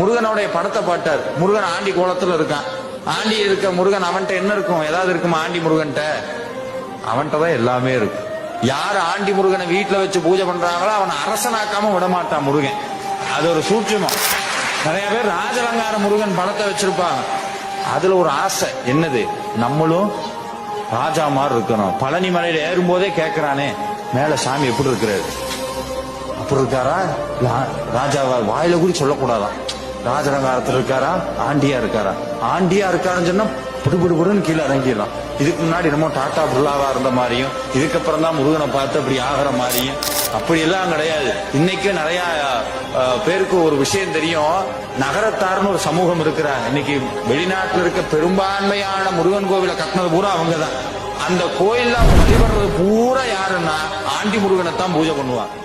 முருகனுடைய படத்தை பாட்டார். முருகன் ஆண்டி கோலத்துல இருக்கான். ஆண்டி இருக்க முருகன் அவன்கிட்ட என்ன இருக்கும்? ஏதாவது இருக்குமா ஆண்டி முருகன்ட்ட? அவன்கிட்ட தான் எல்லாமே இருக்கு. யார் ஆண்டி முருகனை வீட்டுல வச்சு பூஜை பண்றாங்களோ அவனை அரசனாக்காம விட மாட்டான் முருகன். அது ஒரு சூட்சுமம். நிறைய பேர் ராஜலங்கார முருகன் படத்தை வச்சிருப்பாங்க. அதுல ஒரு ஆசை என்னது, நம்மளும் ராஜா மாதிரி இருக்கணும். பழனி மலையில ஏறும் போதே கேட்கிறானே, மேல சாமி எப்படி இருக்கிறாரு? அப்படி இருக்காரா? ராஜாவா? வாயில கூட சொல்லக்கூடாதான். ராஜலங்காரத்தில் இருக்காரா? ஆண்டியா இருக்காரா? ஆண்டியா இருக்காருன்னு சொன்னா புடுபுடுபுடுன்னு கீழே இறங்கிடலாம். இதுக்கு முன்னாடி நம்ம டாடா பிர்லாவா இருந்த மாதிரியும், இதுக்கப்புறம் தான் முருகனை பார்த்து அப்படி ஆகிற மாதிரியும் அப்படி எல்லாம் கிடையாது. இன்னைக்கு நிறைய பேருக்கு ஒரு விஷயம் தெரியும். நகரத்தார்னு ஒரு சமூகம் இருக்கிறாங்க. இன்னைக்கு வெளிநாட்டில் இருக்க பெரும்பான்மையான முருகன் கோவிலை கட்டினது பூரா அவங்கதான். அந்த கோயில்ல அவங்க வழிபடுறது பூரா யாருன்னா ஆண்டி முருகனை தான் பூஜை பண்ணுவாங்க.